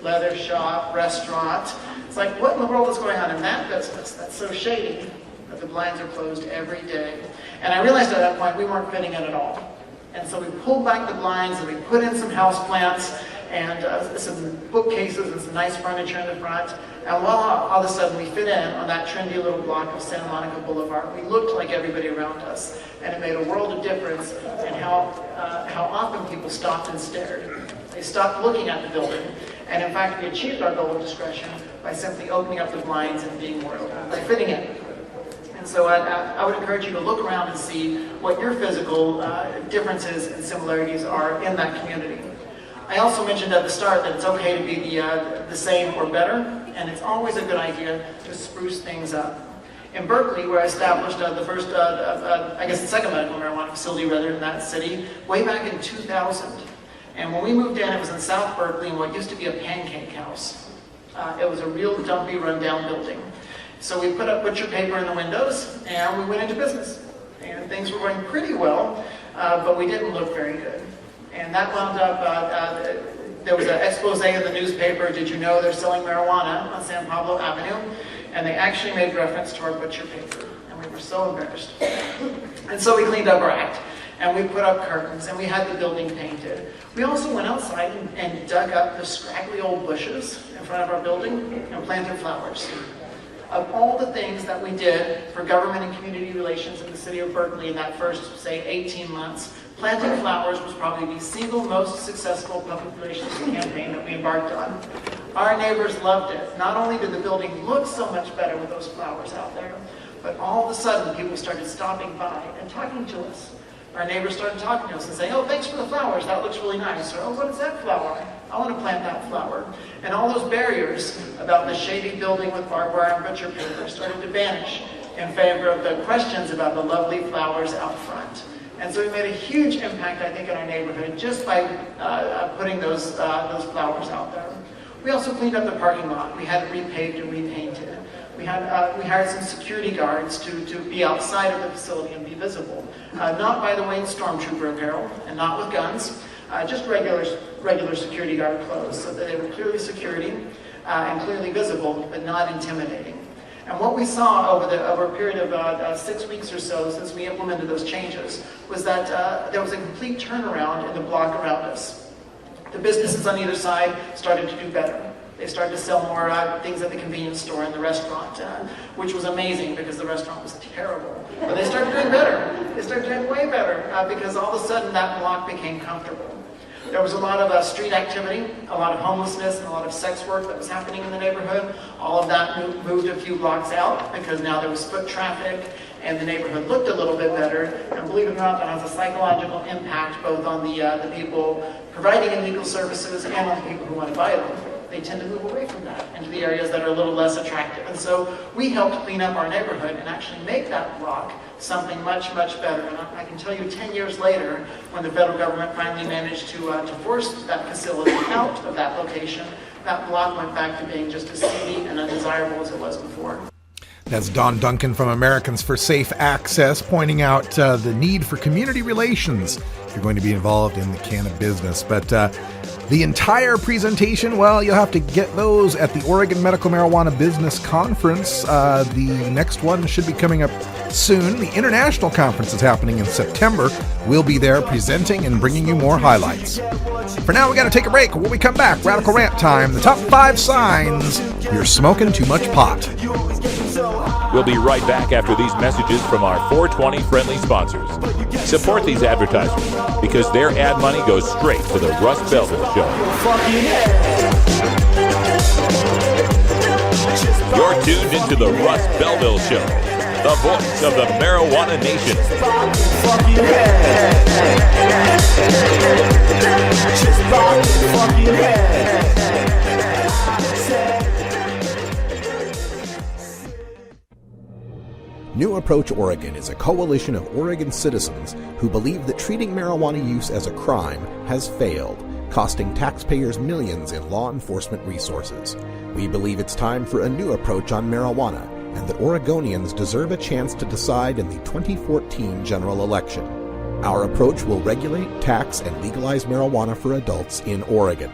leather shop, restaurant. It's like, what in the world is going on in that business? That's so shady. But the blinds are closed every day. And I realized at that point we weren't fitting in at all. And so we pulled back the blinds and we put in some house plants and some bookcases and some nice furniture in the front. And voila, all of a sudden we fit in on that trendy little block of Santa Monica Boulevard. We looked like everybody around us. And it made a world of difference in how often people stopped and stared. They stopped looking at the building. And in fact, we achieved our goal of discretion by simply opening up the blinds and being more open, by fitting in. And so I would encourage you to look around and see what your physical differences and similarities are in that community. I also mentioned at the start that it's okay to be the same or better, and it's always a good idea to spruce things up. In Berkeley, where I established the first, I guess the second medical marijuana facility rather in that city, way back in 2000. And when we moved in, it was in South Berkeley in what used to be a pancake house. It was a real dumpy, rundown building. So we put up butcher paper in the windows, and we went into business. And things were going pretty well, but we didn't look very good. And that wound up, there was an expose in the newspaper, did you know they're selling marijuana on San Pablo Avenue? And they actually made reference to our butcher paper. And we were so embarrassed. And so we cleaned up our act. And we put up curtains, and we had the building painted. We also went outside and dug up the scraggly old bushes in front of our building and planted flowers. Of all the things that we did for government and community relations in the city of Berkeley in that first, say, 18 months, planting flowers was probably the single most successful public relations campaign that we embarked on. Our neighbors loved it. Not only did the building look so much better with those flowers out there, but all of a sudden people started stopping by and talking to us. Our neighbors started talking to us and saying, oh, thanks for the flowers, that looks really nice. Or, oh, what is that flower? I want to plant that flower. And all those barriers about the shady building with barbed wire and butcher paper started to vanish in favor of the questions about the lovely flowers out front. And so we made a huge impact, I think, in our neighborhood just by putting those flowers out there. We also cleaned up the parking lot. We had it repaved and repainted. We hired some security guards to be outside of the facility and be visible. Not, by the way, in stormtrooper apparel and not with guns, just regular security guard clothes, so that they were clearly security and clearly visible, but not intimidating. And what we saw over a period of 6 weeks or so since we implemented those changes was that there was a complete turnaround in the block around us. The businesses on either side started to do better. They started to sell more things at the convenience store and the restaurant, which was amazing because the restaurant was terrible. But they started doing better. They started doing way better because all of a sudden that block became comfortable. There was a lot of street activity, a lot of homelessness, and a lot of sex work that was happening in the neighborhood. All of that moved a few blocks out because now there was foot traffic and the neighborhood looked a little bit better. And believe it or not, that has a psychological impact both on the people providing illegal services and on the people who want to buy them. They tend to move away from that into the areas that are a little less attractive. And so we helped clean up our neighborhood and actually make that block something much, much better. And I can tell you 10 years later, when the federal government finally managed to force that facility out of that location, that block went back to being just as seedy and undesirable as it was before. That's Don Duncan from Americans for Safe Access pointing out the need for community relations if you're going to be involved in the cannabis business. But the entire presentation, well, you'll have to get those at the Oregon Medical Marijuana Business Conference. The next one should be coming up soon. The international conference is happening in September. We'll be there presenting and bringing you more highlights. For now, we got to take a break. When we come back, Radical Rant time. The top 5 signs you're smoking too much pot. We'll be right back after these messages from our 420 friendly sponsors. Support these advertisers because their ad money goes straight to the Russ Belville Show. You're tuned into the Russ Belville Show, the voice of the marijuana nation. New Approach Oregon is a coalition of Oregon citizens who believe that treating marijuana use as a crime has failed, costing taxpayers millions in law enforcement resources. We believe it's time for a new approach on marijuana, and that Oregonians deserve a chance to decide in the 2014 general election. Our approach will regulate, tax, and legalize marijuana for adults in Oregon.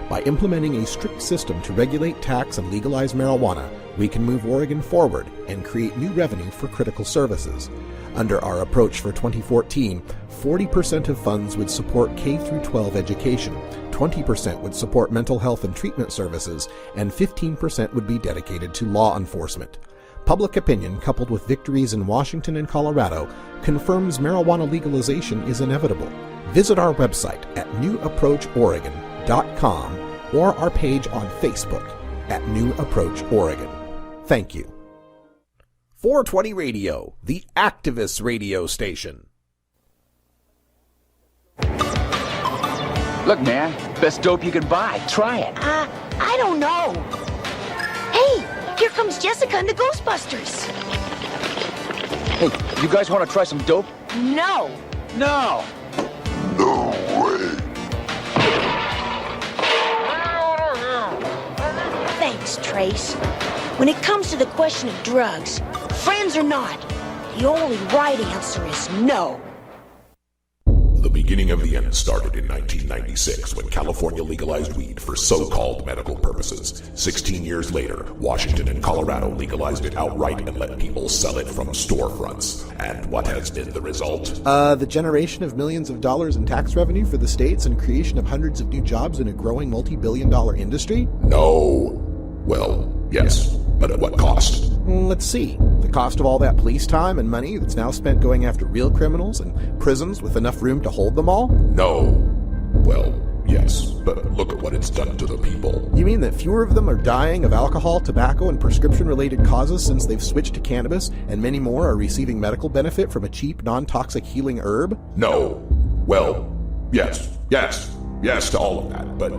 By implementing a strict system to regulate, tax, and legalize marijuana, we can move Oregon forward and create new revenue for critical services. Under our approach for 2014, 40% of funds would support K-12 education, 20% would support mental health and treatment services, and 15% would be dedicated to law enforcement. Public opinion, coupled with victories in Washington and Colorado, confirms marijuana legalization is inevitable. Visit our website at newapproachoregon.com or our page on Facebook at New Approach Oregon. Thank you. 420 Radio, the activist radio station. Look, man, best dope you can buy. Try it. I don't know. Hey, here comes Jessica and the Ghostbusters. Hey, you guys want to try some dope? No. No. No way. Thanks, Trace. When it comes to the question of drugs, friends or not, the only right answer is no. The beginning of the end started in 1996 when California legalized weed for so-called medical purposes. 16 years later, Washington and Colorado legalized it outright and let people sell it from storefronts. And what has been the result? The generation of millions of dollars in tax revenue for the states and creation of hundreds of new jobs in a growing multi-billion-dollar industry? No. Well, yes, but at what cost? Let's see. The cost of all that police time and money that's now spent going after real criminals and prisons with enough room to hold them all? No. Well, yes, but look at what it's done to the people. You mean that fewer of them are dying of alcohol, tobacco, and prescription-related causes since they've switched to cannabis, and many more are receiving medical benefit from a cheap, non-toxic healing herb? No. Well, yes to all of that, but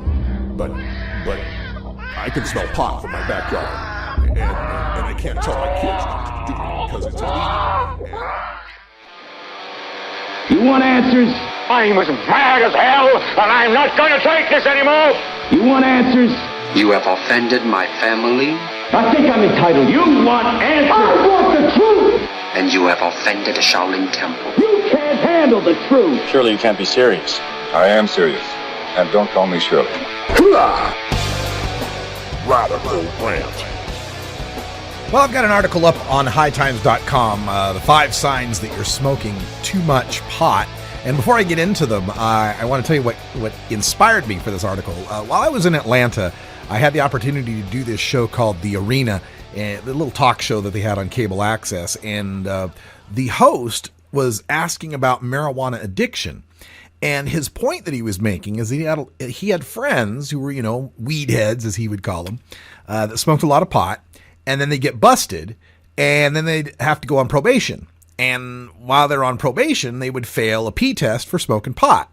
I can smell pot from my backyard, and I can't tell my kids not to do it because it's illegal. You want answers? I'm as mad as hell, and I'm not going to take this anymore! You want answers? You have offended my family. I think I'm entitled. You want answers? I want the truth! And you have offended a Shaolin temple. You can't handle the truth! Surely you can't be serious. I am serious, and don't call me Shirley. Radical Rant. Well, I've got an article up on hightimes.com, the 5 signs that you're smoking too much pot. And before I get into them, I want to tell you what inspired me for this article. While I was in Atlanta, I had the opportunity to do this show called The Arena, the little talk show that they had on cable access. And the host was asking about marijuana addiction. And his point that he was making is he had friends who were, weed heads, as he would call them, that smoked a lot of pot. And then they get busted, and then they'd have to go on probation. And while they're on probation, they would fail a P test for smoking pot.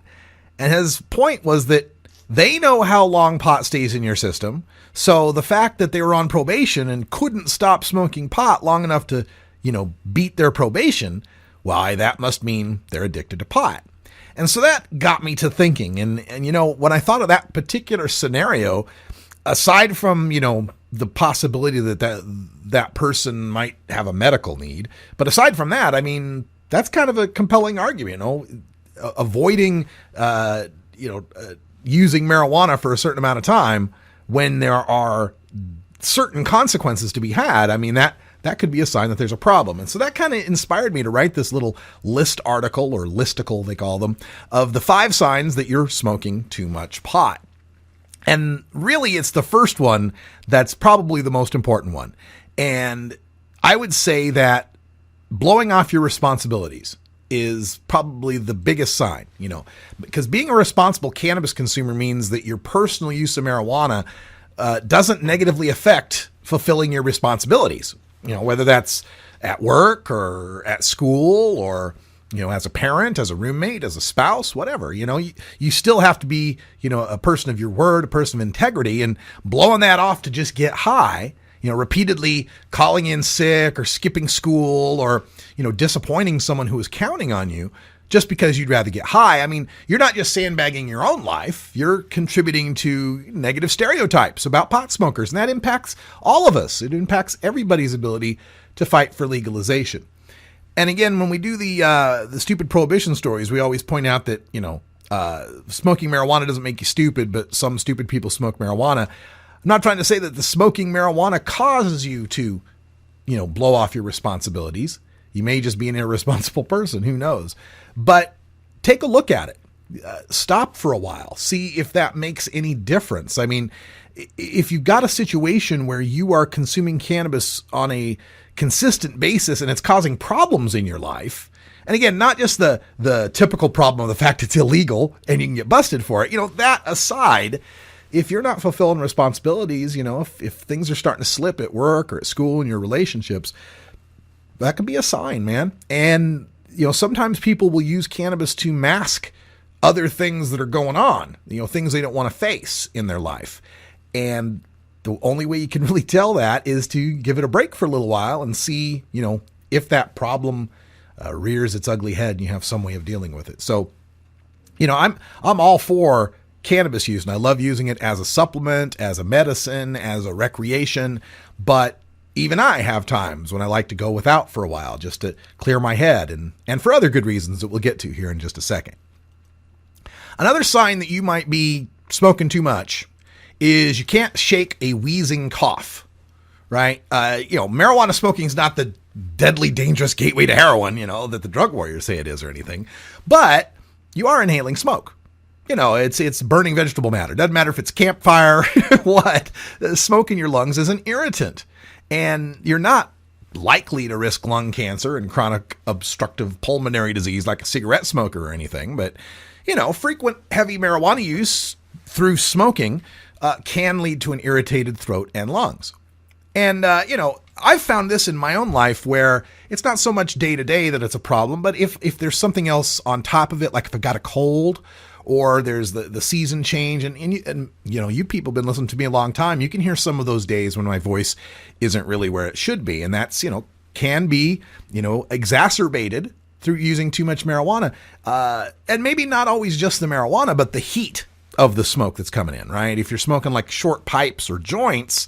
And his point was that they know how long pot stays in your system. So the fact that they were on probation and couldn't stop smoking pot long enough to, beat their probation, why, that must mean they're addicted to pot. And so that got me to thinking. And when I thought of that particular scenario, aside from, the possibility that person might have a medical need. But aside from that, I mean, that's kind of a compelling argument, avoiding, using marijuana for a certain amount of time when there are certain consequences to be had. I mean, that could be a sign that there's a problem. And so that kind of inspired me to write this little list article, or listicle they call them, of the 5 signs that you're smoking too much pot. And really, it's the first one that's probably the most important one. And I would say that blowing off your responsibilities is probably the biggest sign, because being a responsible cannabis consumer means that your personal use of marijuana doesn't negatively affect fulfilling your responsibilities, whether that's at work or at school or, as a parent, as a roommate, as a spouse, whatever. You still have to be, a person of your word, a person of integrity, and blowing that off to just get high, repeatedly calling in sick or skipping school or, disappointing someone who is counting on you just because you'd rather get high. I mean, you're not just sandbagging your own life, you're contributing to negative stereotypes about pot smokers, and that impacts all of us. It impacts everybody's ability to fight for legalization. And again, when we do the stupid prohibition stories, we always point out that, smoking marijuana doesn't make you stupid, but some stupid people smoke marijuana. I'm not trying to say that the smoking marijuana causes you to, blow off your responsibilities. You may just be an irresponsible person, who knows? But take a look at it. Stop for a while. See if that makes any difference. I mean, if you've got a situation where you are consuming cannabis on a consistent basis and it's causing problems in your life, and again, not just the typical problem of the fact it's illegal and you can get busted for it, that aside, if you're not fulfilling responsibilities, if things are starting to slip at work or at school and your relationships, that could be a sign, man. And, sometimes people will use cannabis to mask other things that are going on, things they don't want to face in their life. And the only way you can really tell that is to give it a break for a little while and see, if that problem rears its ugly head and you have some way of dealing with it. So, I'm all for cannabis use, and I love using it as a supplement, as a medicine, as a recreation, but even I have times when I like to go without for a while just to clear my head and for other good reasons that we'll get to here in just a second. Another sign that you might be smoking too much is you can't shake a wheezing cough, right? Marijuana smoking is not the deadly dangerous gateway to heroin, that the drug warriors say it is or anything, but you are inhaling smoke. It's burning vegetable matter. Doesn't matter if it's campfire, what. Smoke in your lungs is an irritant. And you're not likely to risk lung cancer and chronic obstructive pulmonary disease like a cigarette smoker or anything. But, frequent heavy marijuana use through smoking can lead to an irritated throat and lungs. And, I've found this in my own life where it's not so much day to day that it's a problem, but if there's something else on top of it, like if I got a cold or there's the season change, and you people have been listening to me a long time, you can hear some of those days when my voice isn't really where it should be. And that's, can be, exacerbated through using too much marijuana. And maybe not always just the marijuana, but the heat of the smoke that's coming in, right? If you're smoking like short pipes or joints,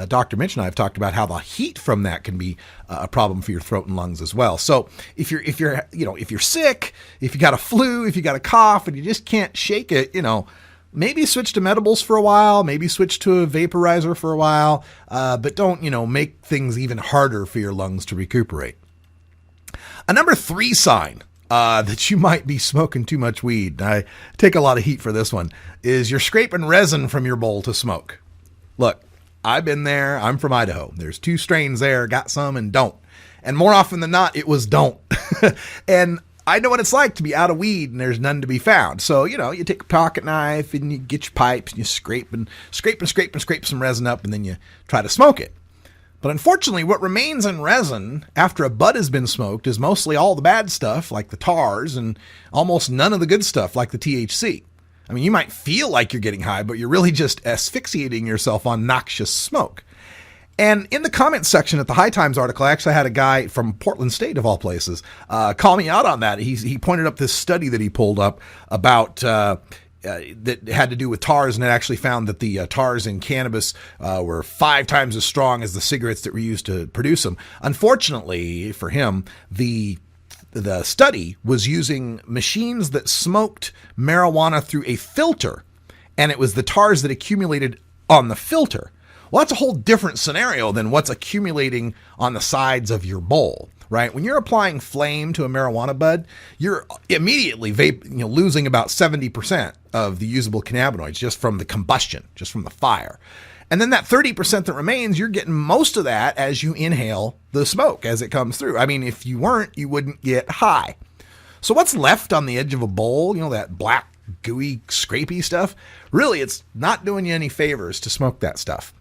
Dr. Mitch and I have talked about how the heat from that can be a problem for your throat and lungs as well. So if you're sick, if you got a flu, if you got a cough and you just can't shake it, maybe switch to medibles for a while, maybe switch to a vaporizer for a while, but don't, make things even harder for your lungs to recuperate. A number 3 sign that you might be smoking too much weed, I take a lot of heat for this one, is you're scraping resin from your bowl to smoke. Look, I've been there. I'm from Idaho. There's 2 strains there, got some and don't. And more often than not, it was don't. And I know what it's like to be out of weed and there's none to be found. So, you take a pocket knife and you get your pipes and you scrape some resin up and then you try to smoke it. But unfortunately, what remains in resin after a bud has been smoked is mostly all the bad stuff, like the tars, and almost none of the good stuff, like the THC. I mean, you might feel like you're getting high, but you're really just asphyxiating yourself on noxious smoke. And in the comments section at the High Times article, I actually had a guy from Portland State, of all places, call me out on that. He pointed up this study that he pulled up about that had to do with tars, and it actually found that the tars in cannabis were 5 times as strong as the cigarettes that were used to produce them. Unfortunately for him, the study was using machines that smoked marijuana through a filter, and it was the tars that accumulated on the filter. Well, that's a whole different scenario than what's accumulating on the sides of your bowl, right? When you're applying flame to a marijuana bud, you're immediately losing about 70% of the usable cannabinoids just from the combustion, just from the fire. And then that 30% that remains, you're getting most of that as you inhale the smoke as it comes through. I mean, if you weren't, you wouldn't get high. So what's left on the edge of a bowl, that black, gooey, scrapey stuff, really, it's not doing you any favors to smoke that stuff.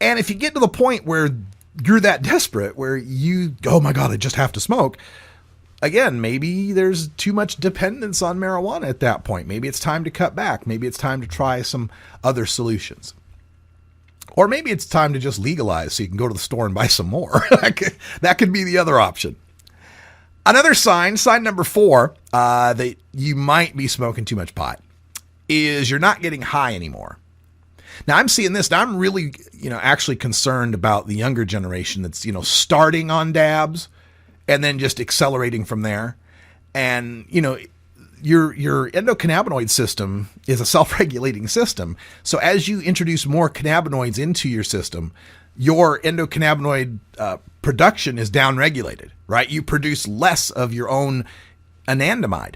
And if you get to the point where you're that desperate, where you, oh my God, I just have to smoke, again, maybe there's too much dependence on marijuana at that point. Maybe it's time to cut back. Maybe it's time to try some other solutions. Or maybe it's time to just legalize so you can go to the store and buy some more. That could be the other option. Another sign number 4, that you might be smoking too much pot is you're not getting high anymore. Now I'm seeing this, and I'm really, actually concerned about the younger generation that's, starting on dabs and then just accelerating from there. And, your endocannabinoid system is a self-regulating system. So as you introduce more cannabinoids into your system, your endocannabinoid production is downregulated, right? You produce less of your own anandamide.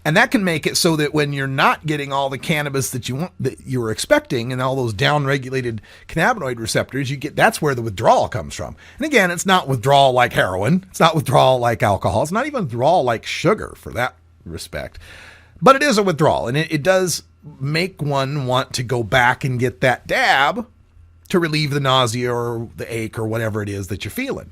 And that can make it so that when you're not getting all the cannabis that you were expecting and all those downregulated cannabinoid receptors, that's where the withdrawal comes from. And again, it's not withdrawal like heroin. It's not withdrawal like alcohol. It's not even withdrawal like sugar for that respect. But it is a withdrawal, and it does make one want to go back and get that dab to relieve the nausea or the ache or whatever it is that you're feeling.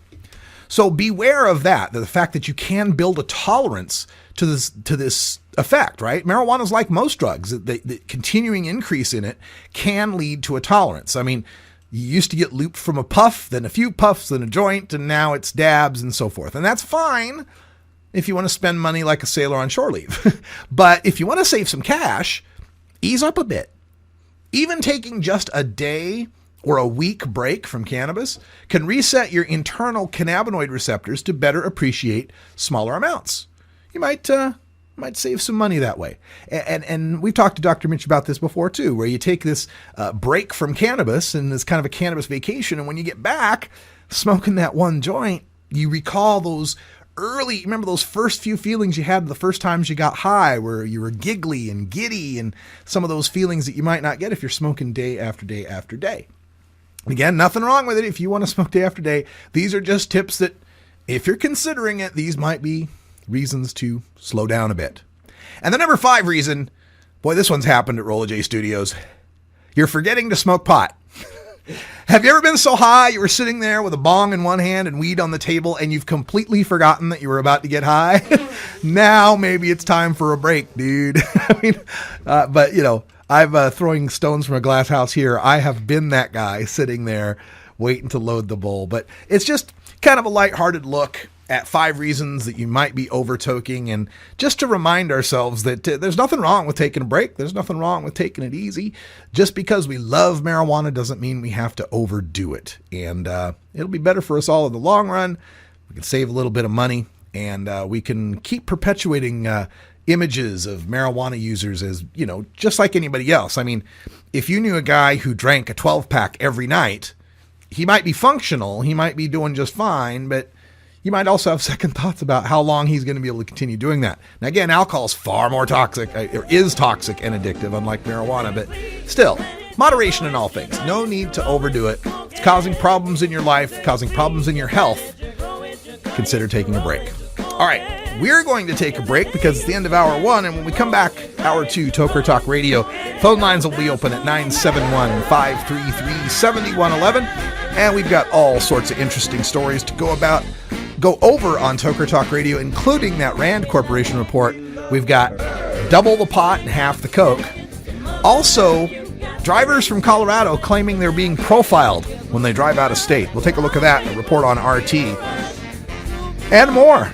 So beware of that, the fact that you can build a tolerance to this effect, right? Marijuana is like most drugs. The continuing increase in it can lead to a tolerance. I mean, you used to get looped from a puff, then a few puffs, then a joint, and now it's dabs and so forth. And that's fine if you want to spend money like a sailor on shore leave. But if you want to save some cash, ease up a bit. Even taking just a day or a week break from cannabis can reset your internal cannabinoid receptors to better appreciate smaller amounts. You might save some money that way. And we've talked to Dr. Mitch about this before too, where you take this break from cannabis and it's kind of a cannabis vacation. And when you get back smoking that one joint, you recall those remember those first few feelings you had the first times you got high, where you were giggly and giddy, and some of those feelings that you might not get if you're smoking day after day after day. Again, nothing wrong with it if you want to smoke day after day. These are just tips that, if you're considering it, these might be reasons to slow down a bit. And the number 5 reason, boy, this one's happened at Rolla J Studios. You're forgetting to smoke pot. Have you ever been so high you were sitting there with a bong in one hand and weed on the table and you've completely forgotten that you were about to get high? Now maybe it's time for a break, dude. I mean, but I've throwing stones from a glass house here. I have been that guy sitting there waiting to load the bowl. But it's just kind of a lighthearted look at 5 reasons that you might be over-toking, and just to remind ourselves that there's nothing wrong with taking a break. There's nothing wrong with taking it easy. Just because we love marijuana doesn't mean we have to overdo it. And it'll be better for us all in the long run. We can save a little bit of money, and we can keep perpetuating images of marijuana users as, just like anybody else. I mean, if you knew a guy who drank a 12-pack every night, he might be functional. He might be doing just fine, but you might also have second thoughts about how long he's going to be able to continue doing that. Now, again, alcohol is far more toxic, or is toxic and addictive, unlike marijuana, but still, moderation in all things. No need to overdo it. It's causing problems in your life, causing problems in your health. Consider taking a break. All right, we're going to take a break because it's the end of hour 1, and when we come back, hour 2, Toker Talk Radio, phone lines will be open at 971-533-7111, and we've got all sorts of interesting stories to go over on Toker Talk Radio, including that Rand Corporation report. We've got double the pot and half the coke. Also, drivers from Colorado claiming they're being profiled when they drive out of state. We'll take a look at that in a report on RT. And more.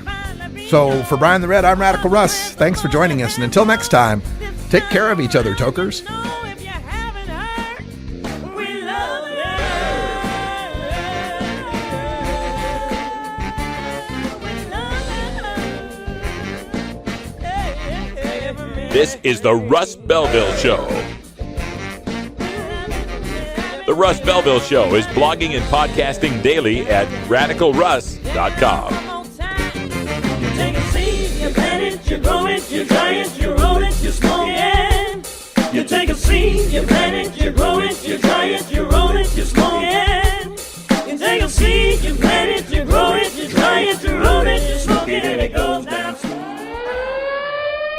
So for Brian the Red, I'm Radical Russ. Thanks for joining us. And until next time, Take care of each other, tokers. This is the Russ Belville Show. The Russ Belville Show is blogging and podcasting daily at radicalruss.com. You take a seed, you plant it, you grow it, you dry it,